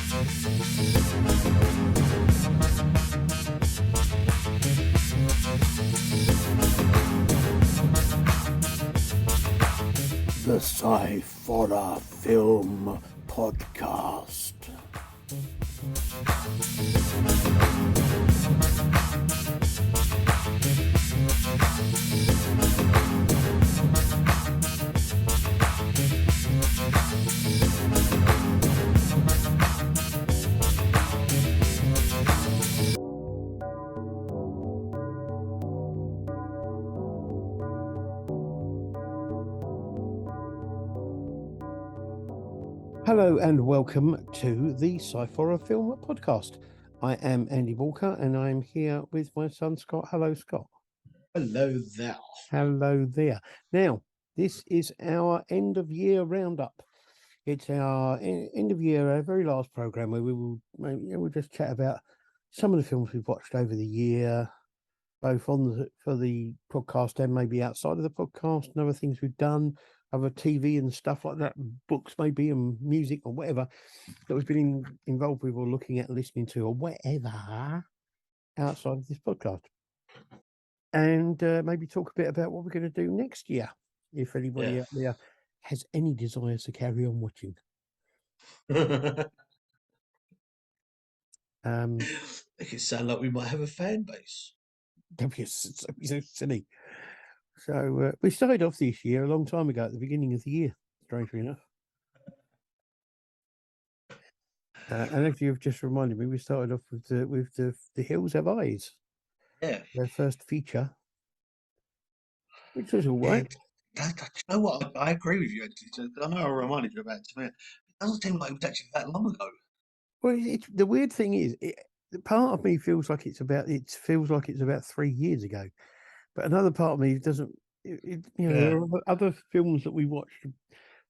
The Sciforror Film Podcast. Hello and welcome to the Sciforror Film Podcast. I am Andy Walker and I'm here with my son Scott. Hello, Scott. Hello there. Hello there. Now, this is our end of year roundup. It's our end of year, our very last program where we'll just chat about some of the films we've watched over the year, both for the podcast and maybe outside of the podcast, and other things we've done, other TV and stuff like that, books maybe, and music or whatever that we've been involved with or looking at, listening to, or whatever outside of this podcast. And maybe talk a bit about what we're going to do next year, if anybody out there has any desires to carry on watching. Make it sound like we might have a fan base. Don't be so silly. So we started off this year a long time ago, at the beginning of the year, strangely enough. And as you've just reminded me, we started off with the Hills Have Eyes. Yeah. Their first feature, which was all right. You know what? I agree with you, actually. I know I reminded you about it tonight. It doesn't seem like it was actually that long ago. Well, the weird thing is, part of me feels like it's about 3 years ago, but another part of me doesn't. There are other films that we watched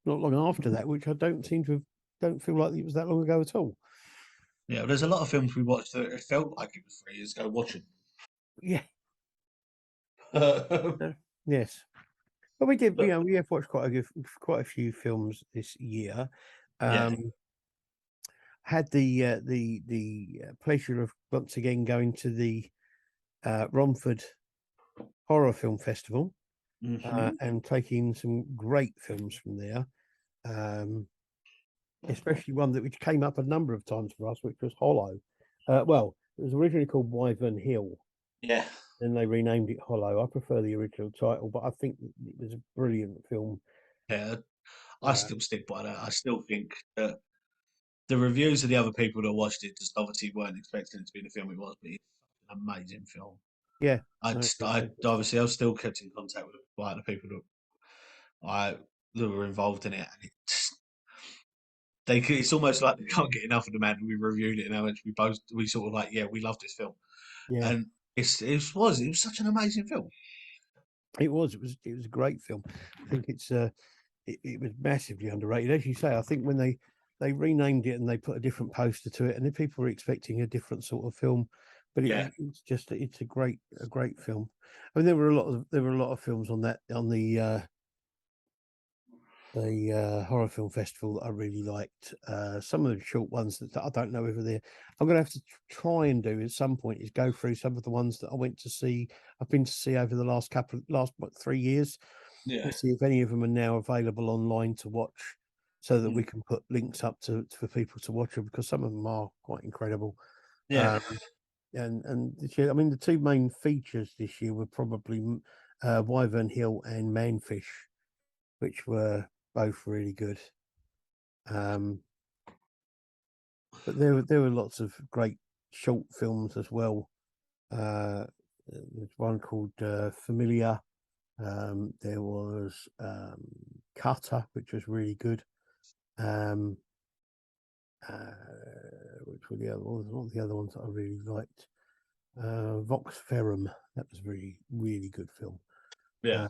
not long after that, which I don't feel like it was that long ago at all. Yeah, there's a lot of films we watched that it felt like it was 3 years ago watching. Yeah. Yes. But we did. We have watched quite a few films this year. Had the pleasure of once again going to the Romford Horror Film Festival and taking some great films from there, especially one which came up a number of times for us, which was Hollow. Well, it was originally called Wyvern Hill. Yeah. Then they renamed it Hollow. I prefer the original title, but I think it was a brilliant film. Yeah, I still stick by that. I still think that the reviews of the other people that watched it just obviously weren't expecting it to be the film it was, but it's an amazing film. Yeah, I obviously I've still kept in contact with the people that were involved in it, and it's almost like they can't get enough of the man we reviewed it and how much we sort of like, yeah, we love this film. Yeah. And it was such an amazing film. It was a great film. I think it was massively underrated. As you say, I think when they renamed it and they put a different poster to it, and then people were expecting a different sort of film, but it's a great film. I mean, there were a lot of films on the horror film festival that I really liked. Some of the short ones that I don't know whether I'm going to have to try and do at some point is go through some of the ones that I've been to see over the last 3 years. Yeah. And see if any of them are now available online to watch, so that we can put links up for people to watch them, because some of them are quite incredible. Yeah. And this year, I mean, the two main features this year were probably Wyvern Hill and Manfish, which were both really good. But there were lots of great short films as well. There's one called Familiar. There was Cutter, which was really good. Which were the other ones? What were the other ones that I really liked? Vox Ferrum. That was really, really good film. Yeah.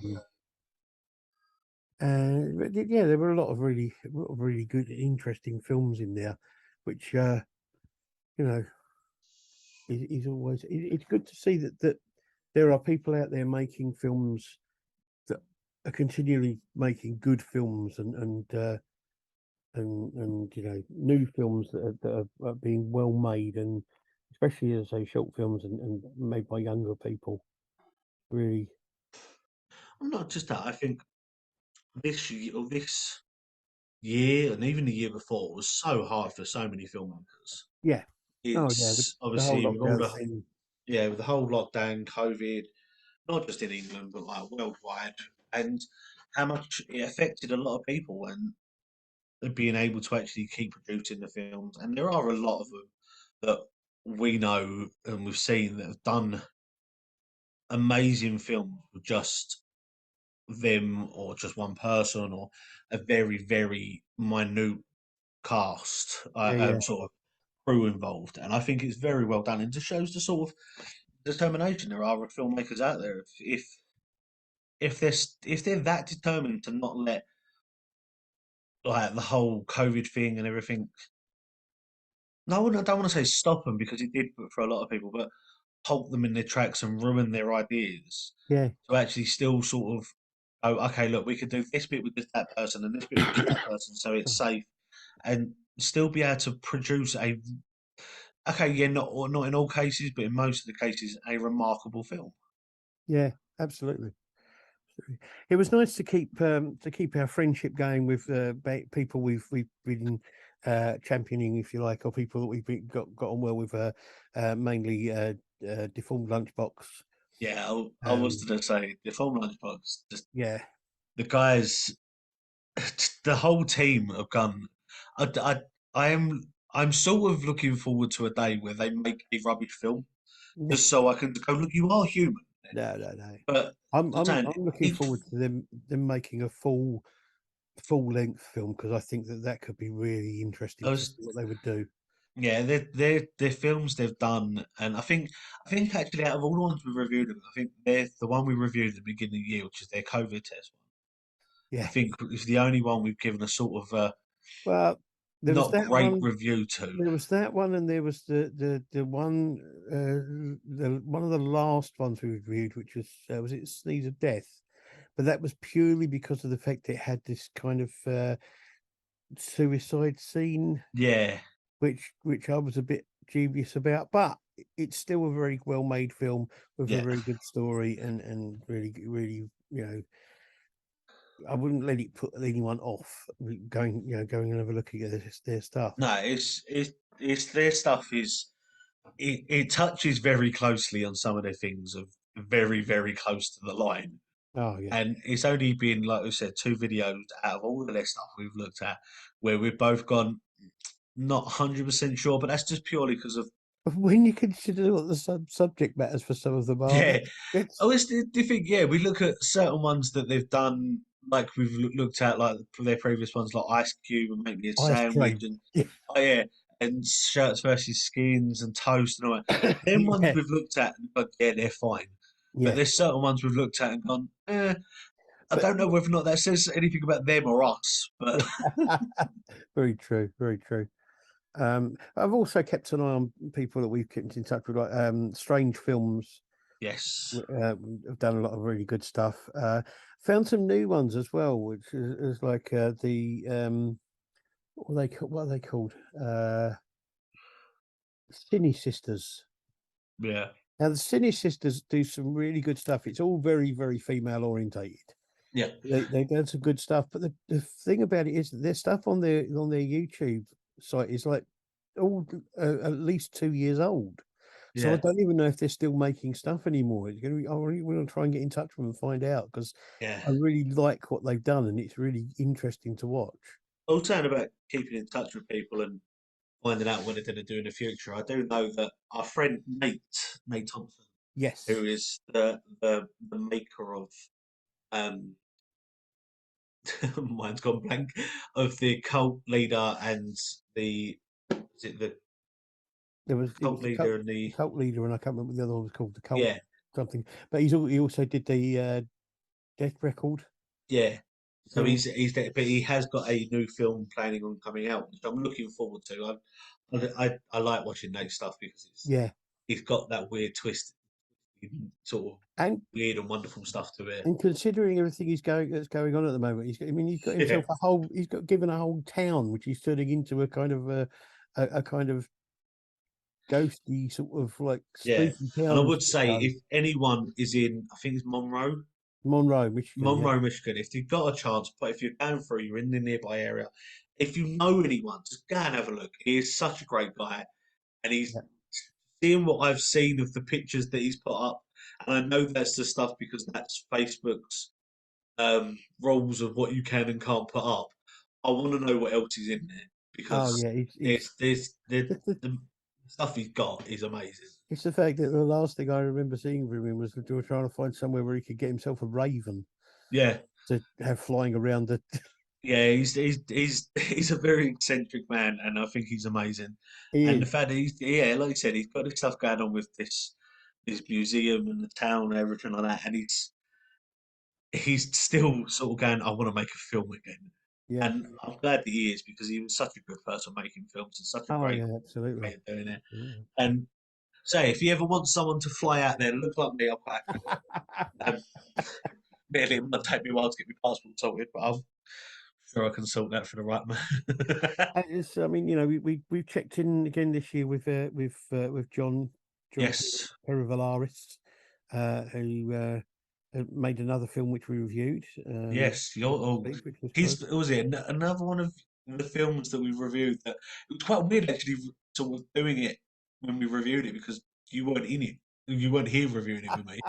And yeah, there were a lot of really good, interesting films in there, which is always. It's good to see that there are people out there making films that are continually making good films and and new films that are being well made, and especially as I say short films and made by younger people. Really, Well, not just that. I think this year and even the year before was so hard for so many filmmakers. yeah. Oh yeah, It's the whole obviously with all lockdown the thing. with the whole lockdown, COVID, not just in England but like worldwide, and how much it affected a lot of people and being able to actually keep producing the films. And there are a lot of them that we know and we've seen that have done amazing films with just them or just one person or a very very minute cast, Yeah, yeah, sort of crew involved, and I think it's very well done and just shows the sort of determination there are of filmmakers out there. If they're that determined to not let like the whole COVID thing and everything, no, I don't want to say stop them because it did for a lot of people, but halt them in their tracks and ruin their ideas yeah, to actually still sort of oh, okay, look, we could do this bit with just that person and this bit with just that person, so it's safe, and still be able to produce a okay, yeah, not in all cases, but in most of the cases, a remarkable film. yeah. Absolutely. It was nice to keep our friendship going with people we've been championing, if you like, or people that got on well with. Mainly Deformed Lunchbox. Yeah, I was Um, going to say the film Lunchbox, just yeah, the guys, the whole team have gone. I, I, I am. I'm sort of looking forward to a day where they make a rubbish film, no, just so I can go. Look, you are human, no. but I'm I'm I'm saying I'm looking it. forward to them making a full length film, because I think that could be really I interesting to see was, what they would do. yeah, they're films they've done, and I think actually out of all the ones we reviewed, I think they're the one we reviewed at the beginning of the year, which is their COVID test one. I Yeah. think is the only one we've given a sort of Well, there was not that great one. review to. There was that one, and there was the one the one of the last ones we reviewed, which was it Sneeze of Death, but that was purely because of the fact it had this kind of suicide scene, Yeah, which I was a bit dubious about, but it's still a very well made film with a yeah. very good story, and really really I wouldn't let it put anyone off going and have a look at their stuff. No, it's their stuff is it touches very closely on some of their things of very very close to the line, Oh yeah. and it's only been like we said 2 videos out of all of their stuff we've looked at where we've both gone not 100% sure, but that's just purely because of When you consider what the subject matters for some of them are, yeah. it's Oh, it's the thing. Yeah, we look at certain ones that they've done, like we've looked at, like their previous ones, like Ice Cube and Make Me a ice Sandwich, cream. and Yeah, oh yeah, and Shirts versus Skins and Toast and all that. Them ones yeah, we've looked at and gone, yeah, they're fine. But yeah. there's certain ones we've looked at and gone, I But don't know whether or not that says anything about them or us. But yeah, very true, very true. I've also kept an eye on people that we've kept in touch with, like Strange Films. yes, Have done a lot of really good stuff. Found some new ones as well, which is like the what are they called? Cine Sisters. yeah, Now the Cine Sisters do some really good stuff. It's all very very female orientated. yeah, They done some good stuff, but the thing about it is that their stuff on their YouTube site is like all at least 2 years old. So I yeah, don't even know if they're still making stuff anymore. It's gonna be, I really want to try and get in touch with them and find out, because yeah. I really like what they've done and it's really interesting to watch. I was saying about keeping in touch with people and finding out what they're going to do in the future. I do know that our friend Nate Thompson, who Yes, is the maker of um, mine's gone blank, of the cult leader and the is it the it was cult leader and the the cult leader, and I can't remember what the other one was called, the cult yeah something. But he also did the Death Record. yeah. So Film. he's there, but he has got a new film planning on coming out, which I'm looking forward to. I like watching Nate's stuff because Yeah, he's got that weird twist sort of and weird and wonderful stuff to it. and considering everything that's going on at the moment, I mean, he's got Yeah, himself he's got given a whole town, which he's turning into a kind of a kind of ghosty sort of like yeah. spooky And I town would say show. if anyone is in, I think it's Monroe, Michigan. Yeah, Monroe, Michigan. If you've got a chance, but if you're going through, you're in the nearby area. If you know anyone, just go and have a look. He is such a great guy, and he's yeah. seeing what I've seen of the pictures that he's put up, and I know that's the stuff because that's Facebook's rules of what you can and can't put up. I want to know what else is in there Oh because yeah, there's it's the the stuff he's got is amazing. it's the fact that the last thing I remember seeing from him was that they were trying to find somewhere where he could get himself a raven Yeah, to have flying around the. yeah, he's a very eccentric man, and I think he's amazing. He And the is. fact that like I said, he's got this stuff going on with this museum and the town and everything like that, and he's still sort of going, I want to make a film again. Yeah. And I'm glad that he is because he was such a good person making films and such a Oh great yeah, absolutely. way of doing it. Absolutely. And say, if you ever want someone to fly out there, look like me, I'm quite happy with it. Admittedly, it might take me a while to get my passport sorted, but I'm sure I can sort that for the right man. I mean, you know, we've checked in again this year with John Yes, Perivalaris, who made another film which we reviewed yes. last week, which was quite. Was it another one of the films that we reviewed that it was quite weird actually, sort of doing it when we reviewed it because you weren't in it, you weren't here reviewing it with me.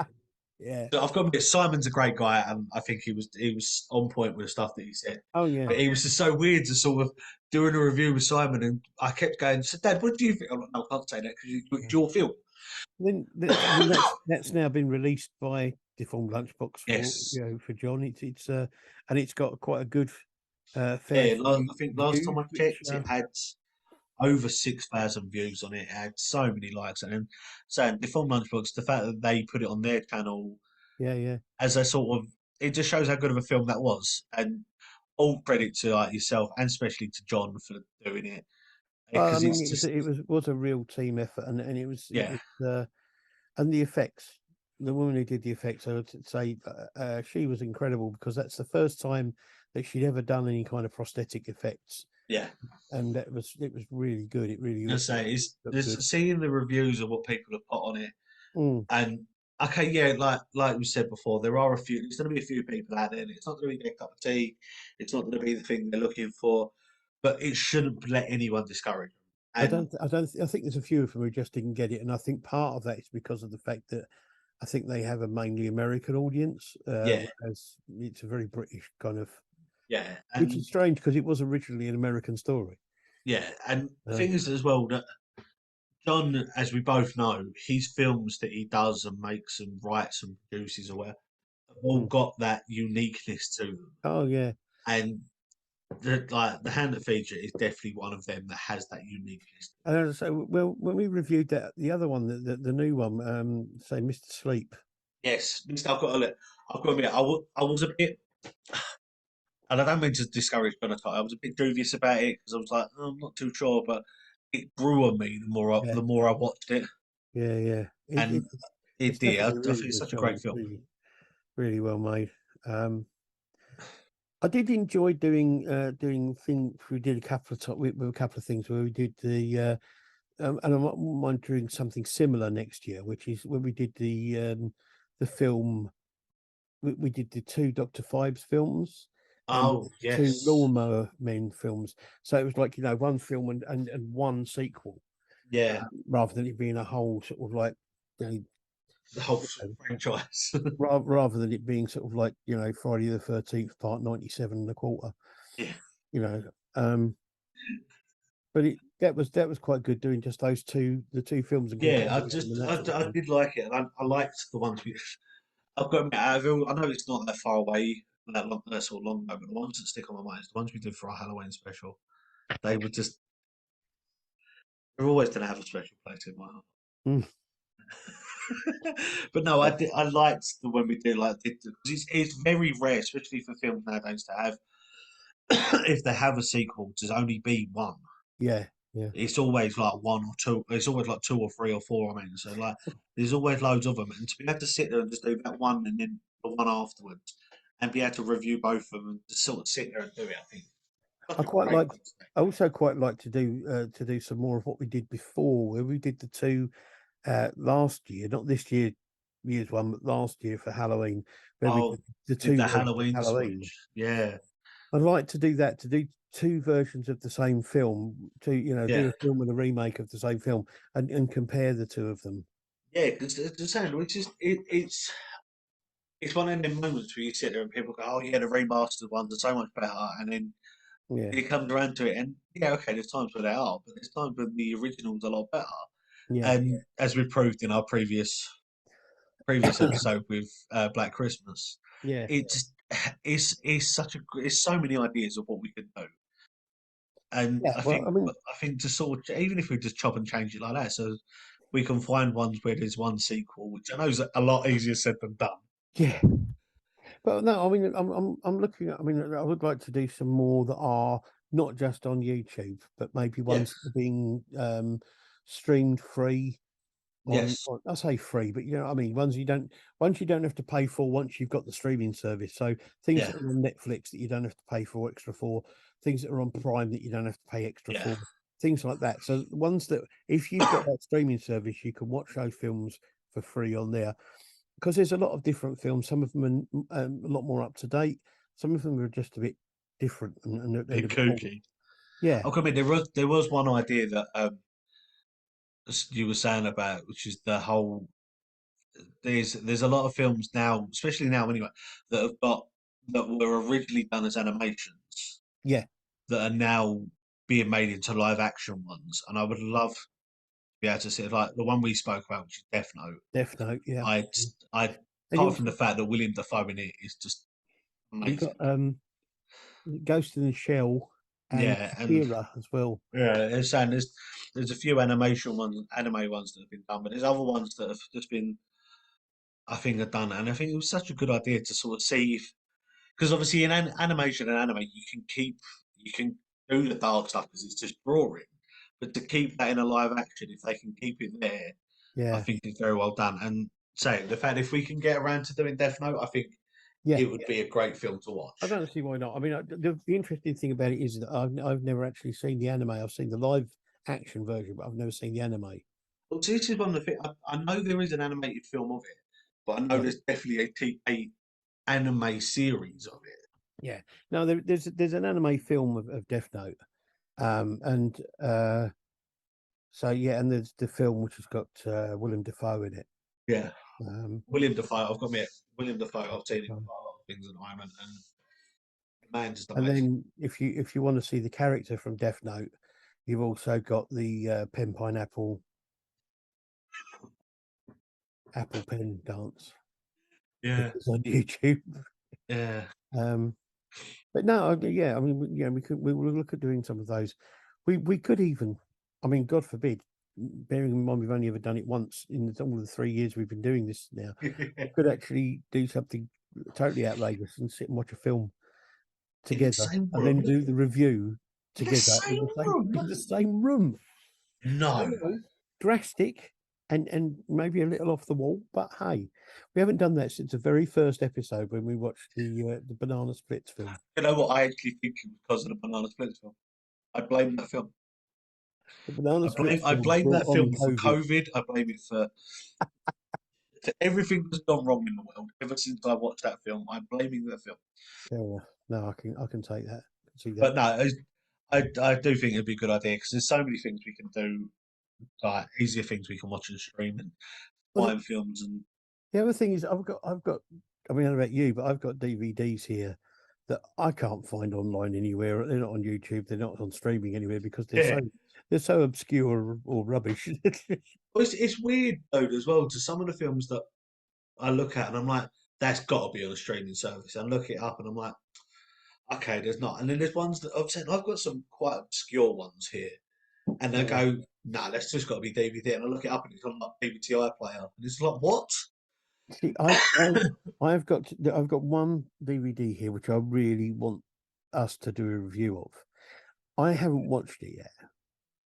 Yeah. So I've got to admit, Simon's a great guy, and I think he was on point with the stuff that he said. Oh yeah. But it was just so weird to sort of doing a review with Simon, and I kept going, "So, Dad, what do you think?" I'm like, "No, I can't say that because it's your film." Then I mean that's now been released by Deformed Lunchbox for Yes, for John. It's and it's got quite a good fair yeah. few I think last time views, I which checked, it had over 6,000 views on it. It had so many likes, and saying the Film Lunchbox, the fact that they put it on their channel yeah. as a sort of, it just shows how good of a film that was, and all credit to like yourself and especially to John for doing it Well, I because mean, it's just it was a real team effort, and it yeah, was and the effects. The woman who did the effects, I would say, she was incredible because that's the first time that she'd ever done any kind of prosthetic effects, yeah. and it was really good. It really I say it's looked good. there's seeing the reviews of what people have put on it, Mm. and okay, yeah, like we said before, there are a few. There's going to be a few people out there. And it's not going to be their cup of tea. It's not going to be the thing they're looking for, but it shouldn't let anyone discourage them. And I think there's a few of them who just didn't get it, and I think part of that is because of the fact that I think they have a mainly American audience, yeah, whereas it's a very British kind of, yeah, which and is strange because it was originally an American story. yeah, and the Uh, thing is as well that John, as we both know, his films that he does and makes and writes and produces or whatever, have all mm. got that uniqueness to them. Oh yeah, And the hand that feeds you is definitely one of them that has that uniqueness. and so well when we reviewed the other one, the new one, say Mr. Sleep. Yes, I've got to admit, I was a bit, and I don't mean to discourage Benatar. I was a bit dubious about it because I was like, oh, I'm not too sure, but it grew on me Yeah, the more I watched it, yeah. and it It's did. definitely a I really think it's good such a film. great It's film. really well made. Um, I did enjoy doing things. We did a couple of with a couple of things where we did and I'm wondering something similar next year, which is when we did the film. We did the two Dr. Phibes films and the Oh two yes, Lawnmower Men films. So it was like one film and one sequel, yeah, rather than it being a whole sort of like you the whole know, franchise. rather than it being sort of like Friday the 13th part 97 and a quarter. Yeah, You know, um, but that was quite good doing just the two films and yeah. comparing them and that sort of I thing. did like it, and I liked the ones we. I've got to admit, I know it's not that far away, that sort of long ago, but the ones that stick on my mind is the ones we did for our Halloween special. They were just, they're always going to have a special place in my heart. Mm, But no, yeah, I liked the when we did because it's very rare, especially for films nowadays, to have if they have a sequel to only be one. yeah. Yeah. it's always like one or two. It's always like two or three or four. I mean, so like there's always loads of them, and to be able to sit there and just do that one and then the one afterwards, and be able to review both of them and just sort of sit there and do it, I think I such a quite great like. thing to do. I also quite like to do some more of what we did before, where we did the two last year, not this year's one, but last year for Halloween, where we Oh, did the did two the versions of Halloween Halloween. switch? Yeah, I'd like to do that, to do two versions of the same film, to do yeah, a film and a remake of the same film, and compare the two of them. yeah. Because the sound, which is it's one of them moments where you sit there and people go, "Oh yeah, the remastered ones are so much better," and then Yeah, it comes around to it, and yeah, okay, there's times where they are, but there's times when the original's a lot better. yeah, And as we proved in our previous episode with Black Christmas, yeah, it just it's such a it's so many ideas of what we could do, and yeah. Well, I mean, I think to sort of even if we just chop and change it like that, so we can find ones where there's one sequel, which I know is a lot easier said than done. yeah. But no, I mean, I'm looking at. I mean, I would like to do some more that are not just on YouTube, but maybe Yeah, ones that are being streamed free yes, on I say free, but you know what I mean, ones you don't have to pay for once you've got the streaming service. So things yeah, that are on Netflix that you don't have to pay for extra for, things that are on Prime that you don't have to pay extra yeah. for, things like that. So the ones that if you've got that streaming service, you can watch those films for free on there. Because there's a lot of different films. Some of them are a lot more up to date. Some of them are just a bit different and a Bit bit old. kooky. Yeah, I'll come in. There was one idea that you were saying about, which is the whole. There's a lot of films now, especially now anyway, that have got that were originally done as animations yeah, that are now being made into live action ones, and I would love to be able to see like the one we spoke about, which is Death Note. Death Note. Yeah, I and you apart from also the fact that William Dafoe in it is just you got amazing. Ghost in the Shell and Yeah, and Akira as well. yeah, it's saying there's a few anime ones that have been done, but there's other ones that have just been I think are done, and I think it was such a good idea to sort of see if because obviously in animation and anime you can do the dark stuff because it's just drawing, but to keep that in a live action, if they can keep it there, I Yeah, think it's very well done. And say the fact if we can get around to doing Death Note, I think yeah. it would be a great film to I watch. don't see why not. I mean, the interesting thing about it is that I've never actually seen the anime. I've seen the live action version, but I've never seen the anime. Well, see, this is one of the things I know there is an animated film of it, but I know Yeah, there's definitely a anime series of it. yeah. No, there's an anime film of Death Note, and so yeah, and there's the film which has got Willem Dafoe in it. Yeah, Um, William Dafoe. I've got me William Dafoe. I've seen him in quite a lot of things at the moment, and the man just and amazing. then if you want to see the character from Death Note, you've also got the pen pineapple apple pen dance, which Yeah, is on YouTube. yeah. Um, but no, yeah, I mean, yeah, we will look at doing some of those. We could even, I mean, God forbid, bearing in mind we've only ever done it once in all of the 3 years we've been doing this now, we could actually do something totally outrageous and sit and watch a film In the together, same and then room. do the review In the together same room. in the same room. I No. know, drastic and maybe a little off the wall, but hey, we haven't done that since the very first episode when we watched the Banana Splits film. You know what? I actually think it was because of the Banana Splits film. I blame that film. The Banana Splits I film blame brought that on film for COVID. COVID. I blame it for everything that's gone wrong in the world ever since I watched that film. I'm blaming that film. Fair enough. No, I can take that. I can see that. But no, I do think it'd be a good idea because there's so many things we can do, like easier things we can watch and stream and Well, find films and the other thing is I've got. I mean, I don't know about you, but I've got DVDs here that I can't find online anywhere. They're not on YouTube. They're not on streaming anywhere because yeah. they're so obscure or rubbish. Well, it's weird though as well to some of the films that I look at and I'm like, that's got to be on a streaming service. I look it up and I'm like, okay, there's not. And then there's ones that I've said I've got some quite obscure ones here, and I Yeah. go, nah, that's just got to be DVD. And I look it up and it's on like DVD iPlayer, and it's like, what? See, I've got one DVD here which I really want us to do a review of. I haven't watched it yet,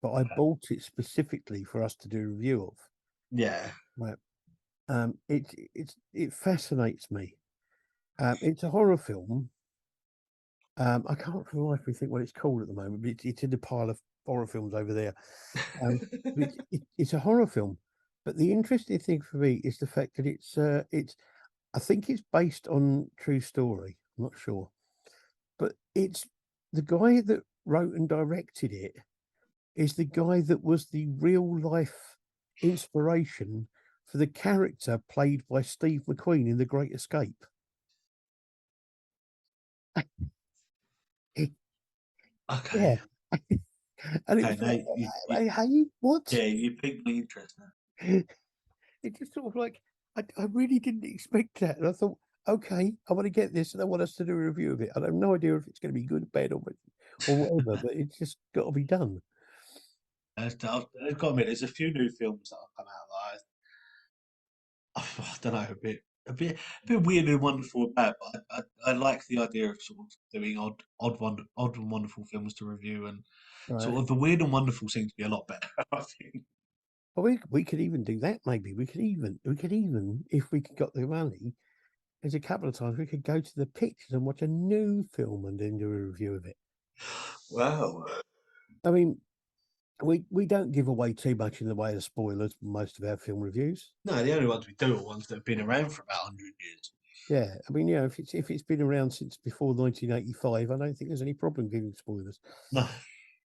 but I bought it specifically for us to do a review of. Yeah. Right. It fascinates me. It's a horror film. I can't for the life of me think what it's called at the moment, but it's in the pile of horror films over there. Um, but it's a horror film. But the interesting thing for me is the fact that it's I think it's based on true story. I'm not sure, but it's the guy that wrote and directed it is the guy that was the real life inspiration for the character played by Steve McQueen in The Great Escape. Okay. Yeah. And it Okay. was Now like, you hey, what? yeah, you piqued my interest now. It just sort of like, I really didn't expect that. And I thought, okay, I want to get this and I want us to do a review of it. I have no idea if it's going to be good, bad, or whatever, but it's just got to be done. I've got to admit, there's a few new films that have come out that I don't know, a bit weird and wonderful about. But I like the idea of sort of doing odd and wonderful films to review, and Right. sort of the weird and wonderful seems to be a lot better. I think. Well, we could even do that. Maybe we could even, if we could got the money, there's a couple of times we could go to the pictures and watch a new film and then do a review of it. Wow. I mean, we don't give away too much in the way of spoilers for most of our film reviews. No, the only ones we do are ones that have been around for about 100 years. Yeah, I mean, if it's been around since before 1985, I don't think there's any problem giving spoilers No,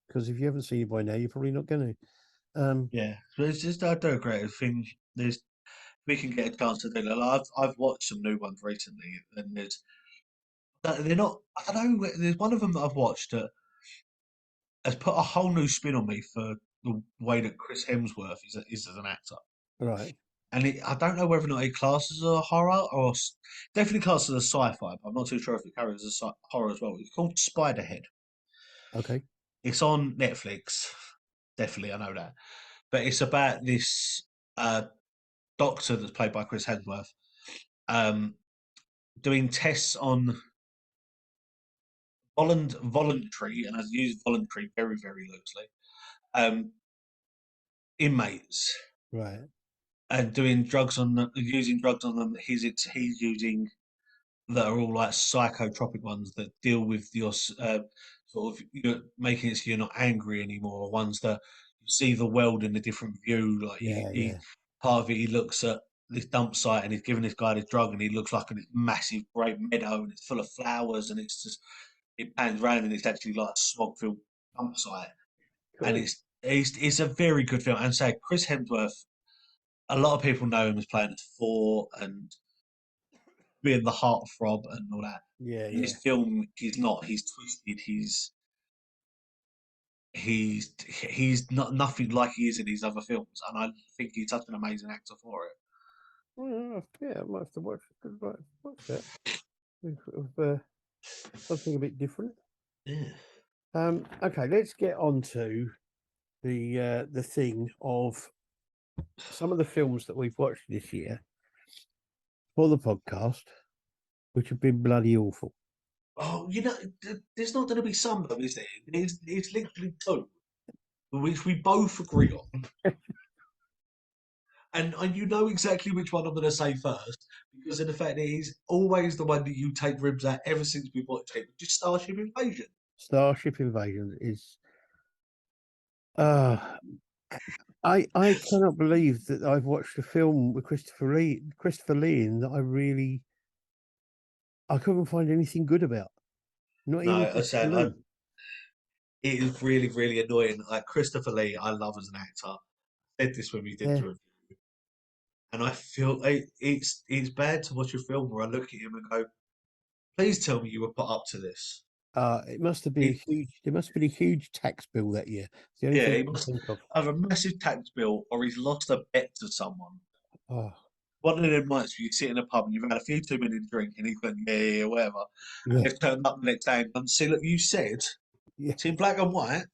because if you haven't seen it by now, you're probably not going to. yeah, but it's just I do agree. I think there's we can get a chance to do that. Like, I've watched some new ones recently, and they're not. I don't know. There's one of them that I've watched that has put a whole new spin on me for the way that Chris Hemsworth is as an actor. Right. And I don't know whether or not it classes as a horror or definitely classes as a sci-fi. But I'm not too sure if it carries as a horror as well. It's called Spiderhead. Okay. It's on Netflix. Definitely, I know that. But it's about this uh, doctor that's played by Chris Hemsworth um, doing tests on voluntary, and I use voluntary very, very loosely, um, inmates Right. and doing drugs on them, using drugs on them. He's using that are all like psychotropic ones that deal with your sort of making it so you're not angry anymore. Ones that you see the world in a different view. Like Yeah. he Yeah. part of it, he looks at this dump site and he's giving this guy this drug, and he looks like a massive great meadow and it's full of flowers, and it's just it pans around and it's actually like a smog filled dump site, and Cool. it's a very good film. And say Chris Hemsworth, a lot of people know him as playing Thor and being the heartthrob and all that. Yeah. In Yeah. this film, he's not. He's twisted. He's not nothing like he is in these other films, and I think he's such an amazing actor for it. Well, yeah. I might have to watch that. Of something a bit different. Yeah. Okay, let's get on to the thing of some of the films that we've watched this year for the podcast, which have been bloody awful. Oh, there's not going to be some though, is there? It's literally two, which we both agree on, and you know exactly which one I'm going to say first because of the fact that he's always the one that you take ribs at ever since we watched it, which is Starship Invasion. Starship Invasion is. Uh, I cannot believe that I've watched a film with Christopher Lee in that I couldn't find anything good about. Not No, even I Christopher said Lee. it is really, really annoying. Like Christopher Lee, I love as an actor. I said this when we did Yeah. the review, and I feel it's bad to watch a film where I look at him and go, "Please tell me you were put up to this." It must have been a It, huge. There must have been a huge tax bill that year. It's the only yeah, thing he I can must think of. have a massive tax bill, or he's lost a bet to someone. Oh, One of them nights where you sit in a pub and you've had a few too many drinks, and he's going, "Yeah, yeah, yeah, whatever." And yeah, they've turned up the next day and gone, "See, look, you said yeah. it's in black and white.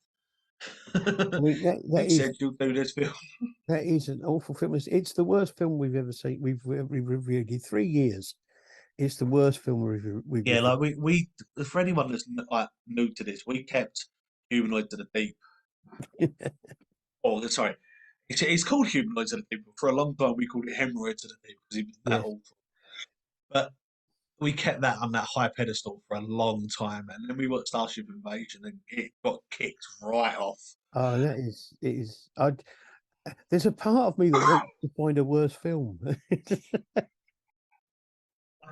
I mean You said you'll do this film." that is an awful film. It's the worst film we've ever seen. We've reviewed in 3 years. It's the worst film we've Yeah, reviewed. like we for anyone that's like new to this, we kept Humanoid to the Deep. Oh, sorry. It's called Humanoids of the Deep. For a long time, we called it Hemorrhoids of the Deep because it was that Yeah. awful. But we kept that on that high pedestal for a long time, and then we watched Starship Invasion, and it got kicked right off. Oh, and that is it is. There's a part of me that wants to find a worse film. I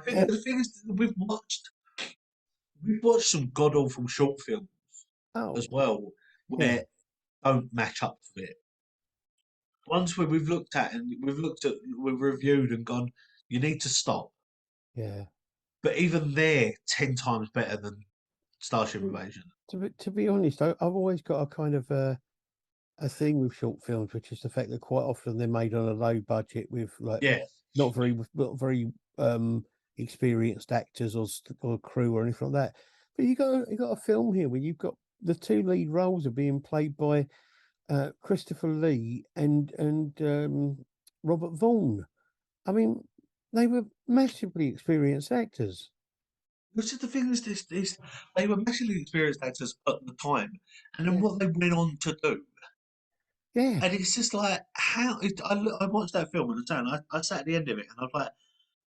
think the thing is, that we've watched some god awful short films as Oh, well, yeah, where don't match up to it. Ones where we've looked at and we've reviewed and gone, you need to stop. yeah. But even they're 10 times better than Starship Invasion. To be honest, I've always got a kind of a thing with short films, which is the fact that quite often they're made on a low budget with like Yeah, not very experienced actors or crew or anything like that. But you got a film here where you've got the two lead roles are being played by Christopher Lee and Robert Vaughn. I mean, they were massively experienced actors. which is the thing is this they were massively experienced actors at the time, and then Yeah, what they went on to do. yeah. And it's just like I watched that film and I sat at the end of it and I was like,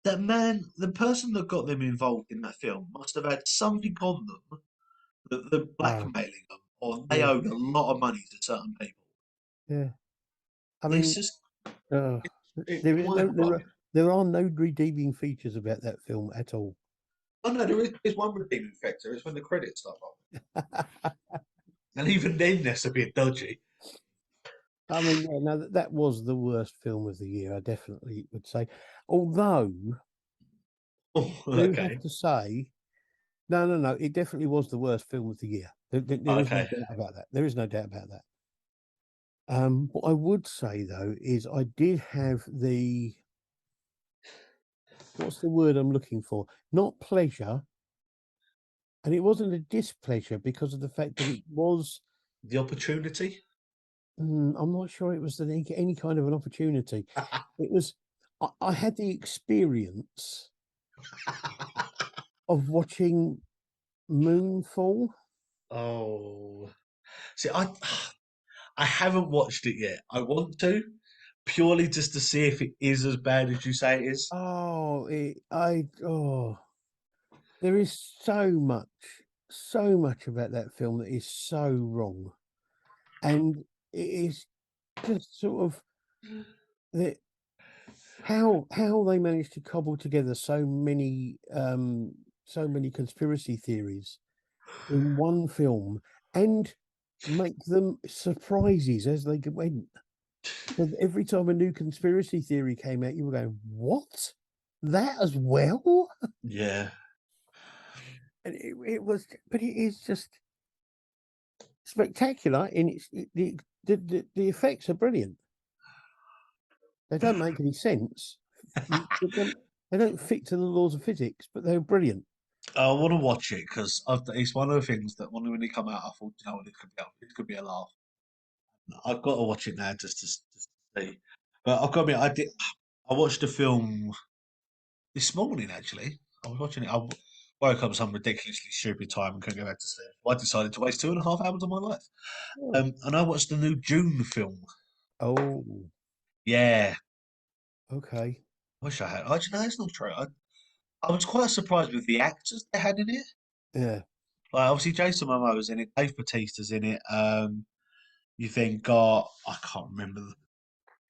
that man, the person that got them involved in that film must have had something on them that they're Oh, blackmailing them, or they yeah, owed a lot of money to certain people. yeah. I It's mean, just uh, it's there is no mind there are blowing. there are no redeeming features about that film at all. Oh no, there's one redeeming factor. It's when the credits start rolling, and even then, that's a bit dodgy. I mean, yeah, no, that was the worst film of the year. I definitely would say. Although Oh, I do have okay, to say, no, no, no, it definitely was the worst film of the year. There is no okay. doubt about that. There is no doubt about that. What I would say though is I did have the what's the word I'm looking for? Not pleasure, and it wasn't a displeasure because of the fact that it was. The opportunity. I'm not sure it was any kind of an opportunity. It was. I had the experience of watching Moonfall. Oh, see, I haven't watched it yet. I want to purely just to see if it is as bad as you say it is. Oh, there is so much about that film that is so wrong, and it is just sort of the how they managed to cobble together so many conspiracy theories in one film and make them surprises as they went. So every time a new conspiracy theory came out, you were going, "What? That as well?" Yeah. And it was, but it is just spectacular. In the effects are brilliant. They don't make any sense. They don't fit to the laws of physics, but they're brilliant. I want to watch it because it's one of the things that when they come out, I thought, you know, it could be a laugh. I've got to watch it now just to see. But I've got to admit, I watched a film this morning actually. I was watching it. Woke up some ridiculously stupid time and couldn't go back to sleep. I decided to waste 2.5 hours of my life. Oh, And I watched the new June film. oh, Yeah, okay, I wish I had. Actually, no, that's not true. I was quite surprised with the actors they had in it. yeah. Like obviously Jason Momoa's in it, Dave Bautista's in it. You then got I can't remember the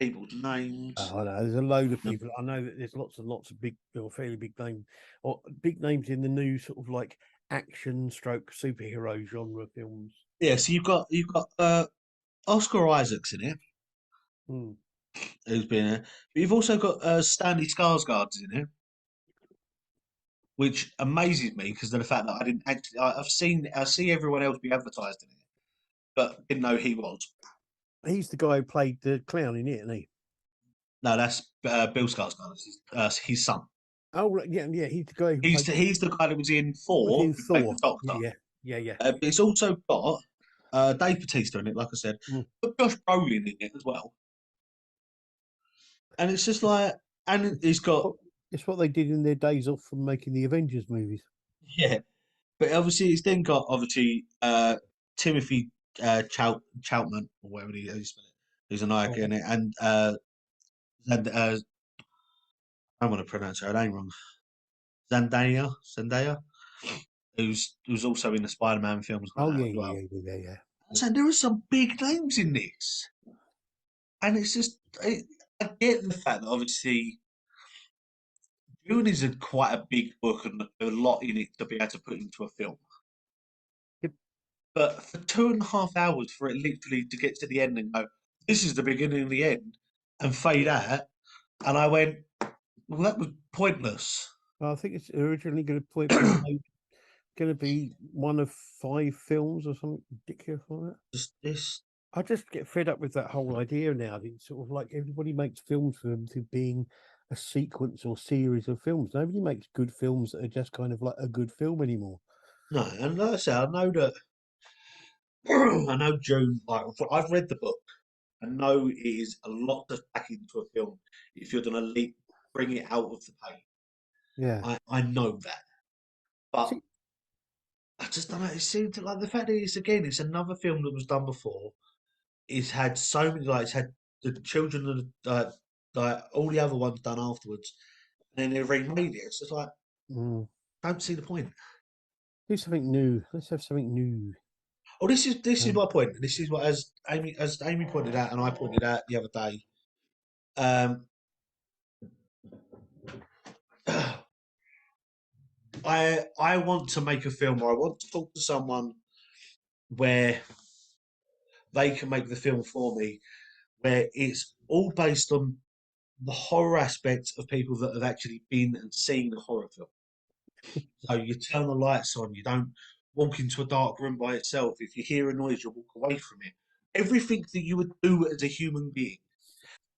people's names. I know there's a load of people. I know that there's lots and lots of big or fairly big name or big names in the new sort of like action stroke superhero genre films. Yeah, so you've got Oscar Isaac's in it, Hmm. who's been in it. But you've also got Stanley Skarsgård's in it, which amazes me because of the fact that I didn't actually. I see everyone else be advertised in it, but didn't know he was. He's the guy who played the clown in it, isn't he? No, that's Bill Skarsgård, his son. Oh, right, yeah, yeah. He's the guy who He's played he's the guy that was in was Thor, in who played the Thor. Doctor. Yeah, yeah, yeah, yeah. But it's also got Dave Bautista in it, like I said, Mm. but Josh Brolin in it as well. And it's just like, and he's got, Well, it's what they did in their days off from making the Avengers movies. yeah, but obviously it's then got obviously Timothy Choutman or whatever he spell it, who's an icon Oh, in it, and I don't want to pronounce her name wrong. Zendaya, who's also in the Spider-Man films like oh that yeah, as well. yeah, yeah, yeah, yeah. So there are some big names in this, and it's just I get the fact that obviously Dune is quite a big book and a lot in it to be able to put into a film. Yep. But for 2.5 hours for it literally to get to the end and go, this is the beginning and the end, and fade out, and I went, well, that was pointless. I think it's originally going to be made, going to be one of 5 films or something ridiculous like that. Just this, I just get fed up with that whole idea now. It's sort of like everybody makes films for them to being a sequence or series of films. Nobody makes good films that are just kind of like a good film anymore. no, and like I say, I know that I know June. Like I've read the book. I know it is a lot to pack into a film if you're going to bring it out of the page. Yeah. I know that, but See, I just don't know. It seems like the fact that it's another film that was done before. It's had so many like it's had the children of like all the other ones done afterwards, and then they remade it. It's just like mm, don't see the point. do something new. Let's have something new. Oh, this is Um, my point. This is what as Amy pointed out and I pointed out the other day. Um, I want to make a film or I want to talk to someone where they can make the film for me, where it's all based on the horror aspect of people that have actually been and seen a horror film. So you turn the lights on, you don't walk into a dark room by itself. If you hear a noise, you walk away from it. Everything that you would do as a human being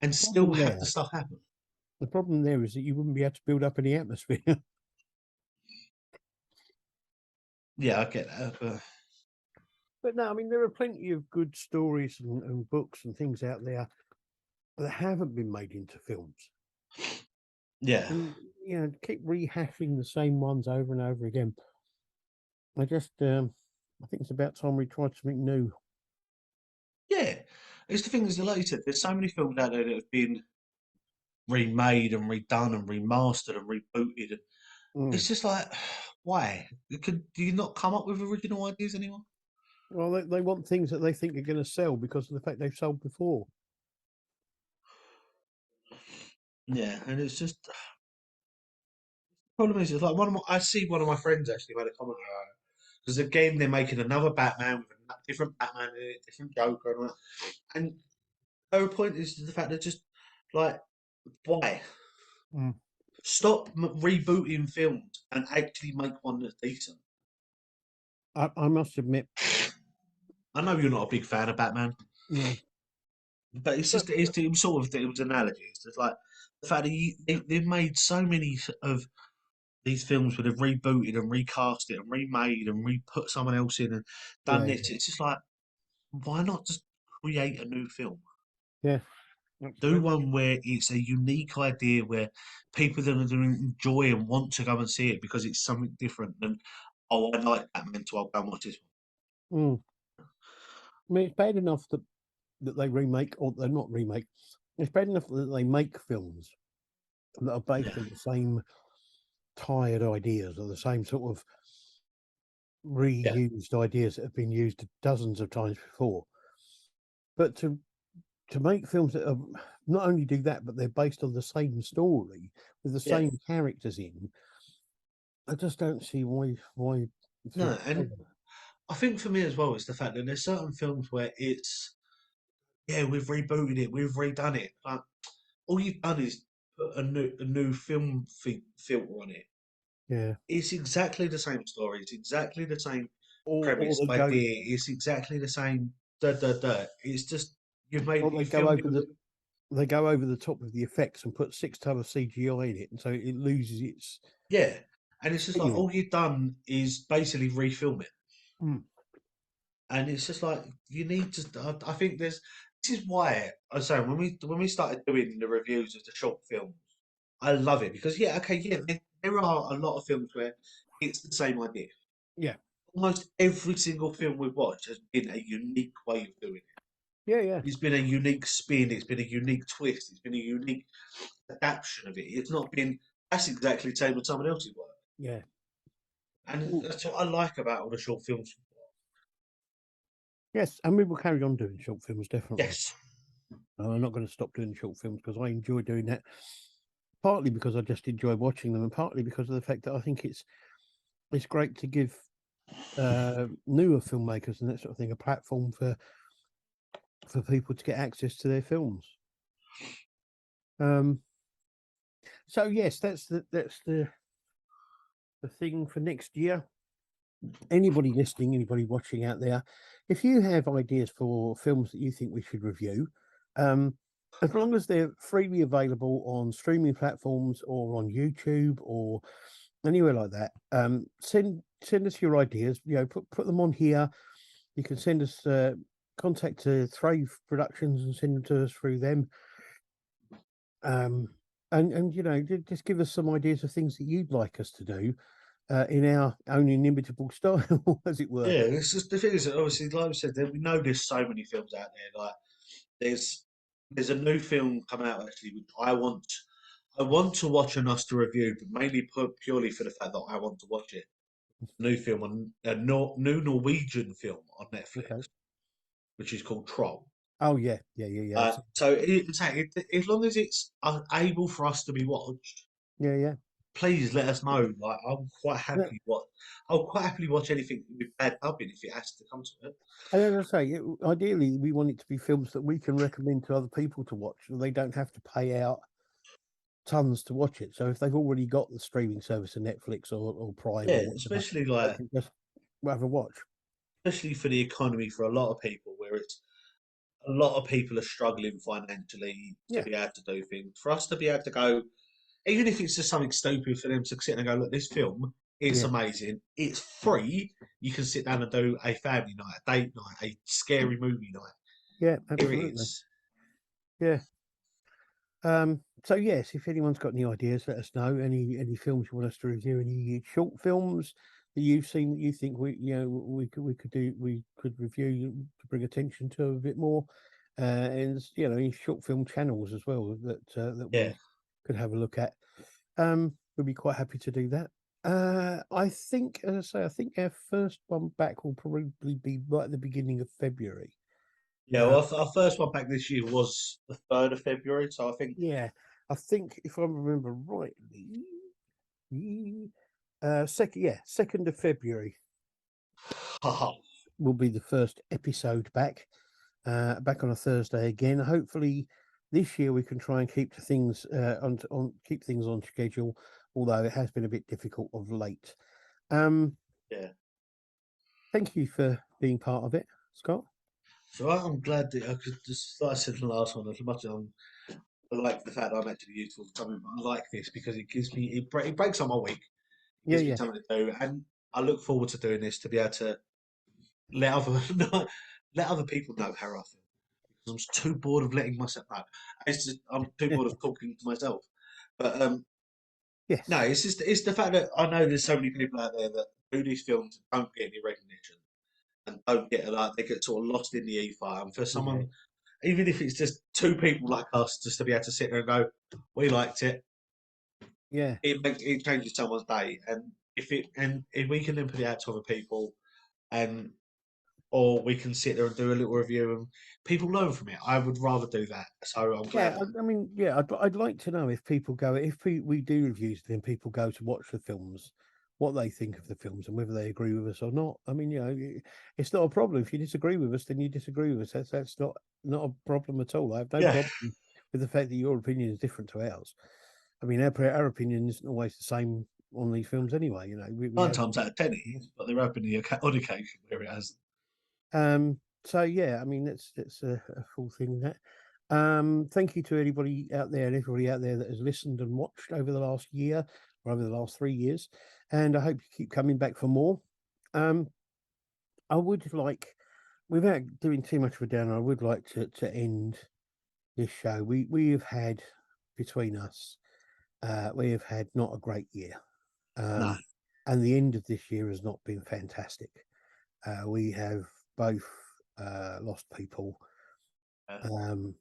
and the still problem have there, the stuff happen. the problem there is that you wouldn't be able to build up any atmosphere. Yeah, I get that. But But no, I mean there are plenty of good stories and books and things out there that haven't been made into films. yeah, And keep rehashing the same ones over and over again. I think it's about time we tried something new. yeah. It's the thing is, like you said, there's so many films out there that have been remade and redone and remastered and rebooted. Mm. It's just like, why? Do you not come up with original ideas anymore? Well, they want things that they think are going to sell because of the fact they've sold before. Yeah, and it's just problem is, it's like I see one of my friends actually made a comment about it because again they're making another Batman with a different Batman in it, different Joker, and all that. And her point is the fact that just like why Mm. stop rebooting films and actually make one that's decent. I must admit, I know you're not a big fan of Batman, no, but it's but just it was sort of it was an analogy. It's just like the fact that they've made so many of these films where they've rebooted and recast it and remade and re-put someone else in and done yeah, this. It's just like why not just create a new film? yeah, Do absolutely. one where it's a unique idea where people that are going to enjoy and want to go and see it because it's something different than, oh, I like Batman, so I'll go and watch this Mm. I mean, it's bad enough that they remake or they're not remake. It's bad enough that they make films that are one. based Yeah. on the same tired ideas or the same sort of Yeah. reused ideas that have been used dozens of times before. But to make films that are not only do that, but they're based on the same story with the Yeah. same characters in, I just don't see why No, films and I think for me as well, it's the fact that there's certain films where it's, yeah, we've rebooted it, we've redone it. But all you've done is put a new film filter on it. yeah. It's exactly the same story. It's exactly the same Or premise, they go idea. It's exactly the same. Da da da. It's just you've made or you filmed it with a they go over the top with the effects and put 6 ton of CGI in it, and so it loses its yeah, and it's just like feeling. all you've done is basically refilm it, Mm. and it's just like you need to. I think this is why I say when we started doing the reviews of the short films, I love it because yeah, okay, yeah, there are a lot of films where it's the same idea. Yeah. almost every single film we've watched has been a unique way of doing it. Yeah, yeah, It's been a unique spin. It's been a unique twist. It's been a unique adaptation of it. It's not been that's exactly the same as someone else's work, yeah. and Well, that's what I like about all the short films. yes, and we will carry on doing short films, definitely. Yes, I'm not going to stop doing short films because I enjoy doing that. Partly because I just enjoy watching them, and partly because of the fact that I think it's great to give newer filmmakers and that sort of thing a platform for people to get access to their films. Um, so yes, that's the thing for next year. Anybody listening, anybody watching out there, if you have ideas for films that you think we should review, um, as long as they're freely available on streaming platforms or on YouTube or anywhere like that, send us your ideas. You know, put them on here. You can send us contact Thrave Productions and send them to us through them. Um, and you know, just give us some ideas of things that you'd like us to do in our own inimitable style, as it were. yeah. It's just the thing is, that obviously, like I said, we know there's so many films out there. Like there's there's a new film come out actually, which I want to watch and us to review, but mainly purely for the fact that I want to watch it. New film on new Norwegian film on Netflix, Okay. which is called Troll. Oh yeah, yeah, yeah, yeah. So as long as it's able for us to be watched, Yeah, yeah. please let us know. Like Yeah, I'll quite happily watch anything with bad dubbing if it has to come to it. and as I say, ideally, we want it to be films that we can recommend to other people to watch, so they don't have to pay out tons to watch it. So if they've already got the streaming service of Netflix or Prime or Yeah, whatever, they can just have a watch. especially for the economy for a lot of people, where it's a lot of people are struggling financially to Yeah, be able to do things. For us to be able to go, even if it's just something stupid for them to sit and go, look, this film, it's yeah, amazing. It's free. You can sit down and do a family night, a date night, a scary movie night. yeah, Here it absolutely. is. Yeah. So yes, if anyone's got any ideas, let us know. Any films you want us to review, any short films that you've seen that you think we could review to bring attention to a bit more, and any short film channels as well that Yeah. we could have a look at. We'd be quite happy to do that. I think, as I say, I think our first one back will probably be right at the beginning of February. Yeah, Uh, well, our first one back this year was the 3rd of February. So I think, yeah, I think if I remember rightly, second of February haha, will be the first episode back. Back on a Thursday again. Hopefully, this year we can try and keep things keep things on schedule. Although it has been a bit difficult of late. Um, yeah. Thank you for being part of it, Scott. So I'm glad that I could just, like I said in the last one, as much as I like the fact that I'm actually useful for something, but I like this because it gives me, it breaks up my week. It Yeah, gives me yeah, something to do. And I look forward to doing this to be able to let other, let other people know how I feel. I'm just too bored of letting myself know. I'm too bored of talking to myself. But no, yes, it's just it's the fact that I know there's so many people out there that do these films and don't get any recognition and don't get like they get sort of lost in the ether. And for yeah, someone, even if it's just two people like us, just to be able to sit there and go, we liked it, yeah. it changes someone's day. And if we can then put it out to other people, and or we can sit there and do a little review and people learn from it. I would rather do that. So I'm Yeah, glad. I mean, yeah, I'd like to know if people go, we do reviews, then people go to watch the films, what they think of the films and whether they agree with us or not. I mean, it's not a problem. If you disagree with us, then you disagree with us. That's not a problem at all. I have no Yeah, problem with the fact that your opinion is different to ours. I mean, our opinion isn't always the same on these films anyway. We nine have. times out of ten it is, but there have been the odd occasion where it has. So yeah, I mean that's a full thing that. Thank you to anybody out there and everybody out there that has listened and watched over the last year or over the last 3 years, and I hope you keep coming back for more. Um, I would like, without doing too much of a downer, I would like to end this show. We have had between us, we have had not a great year. No, Um, and the end of this year has not been fantastic. We have both lost people, and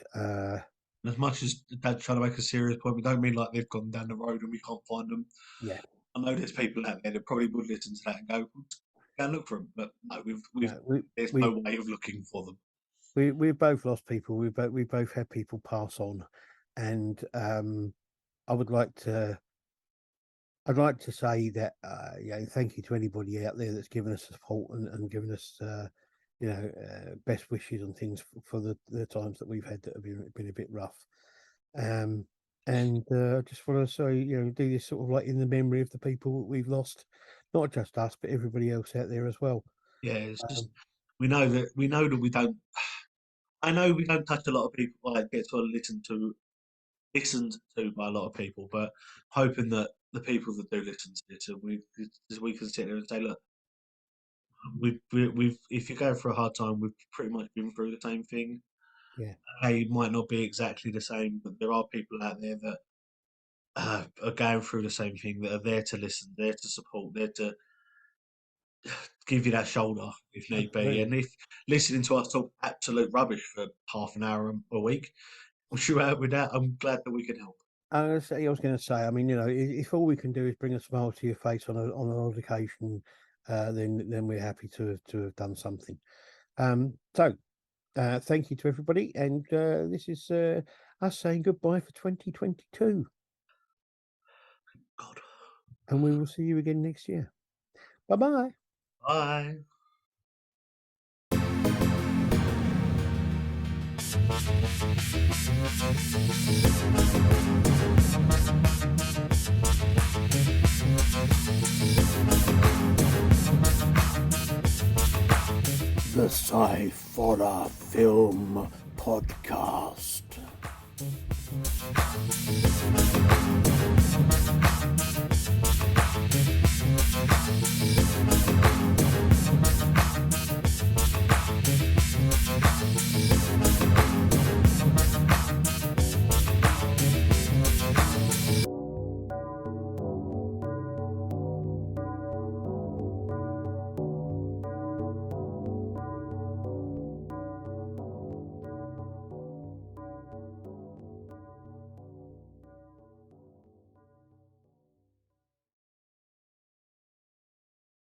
as much as Dad's trying to make a serious point, we don't mean like they've gone down the road and we can't find them. yeah, I know there's people out there that probably would listen to that and go and look for them, but no, there's we no way of looking for them. we've both lost people. We both had people pass on, and I'd like to say that thank you to anybody out there that's given us support and given us best wishes and things for the times that we've had that have been a bit rough. And I just want to say, do this sort of like in the memory of the people that we've lost, not just us, but everybody else out there as well. Yeah, it's just we know that we don't. I know we don't touch a lot of people. Like get to listened to by a lot of people, but hoping that the people that do listen to it, we can sit there and say, look, we've if you're going through a hard time, we've pretty much been through the same thing. Yeah, It might not be exactly the same, but there are people out there that are going through the same thing, that are there to listen, there to support, there to give you that shoulder if need be. absolutely. And if listening to us talk absolute rubbish for half an hour a week, with that, I'm glad that we can help. I was going to say, I mean, if all we can do is bring a smile to your face on an odd occasion, then we're happy to have done something. So thank you to everybody, and this is us saying goodbye for 2022. God. And we will see you again next year. Bye-bye. Bye. The Sciforror Film Podcast.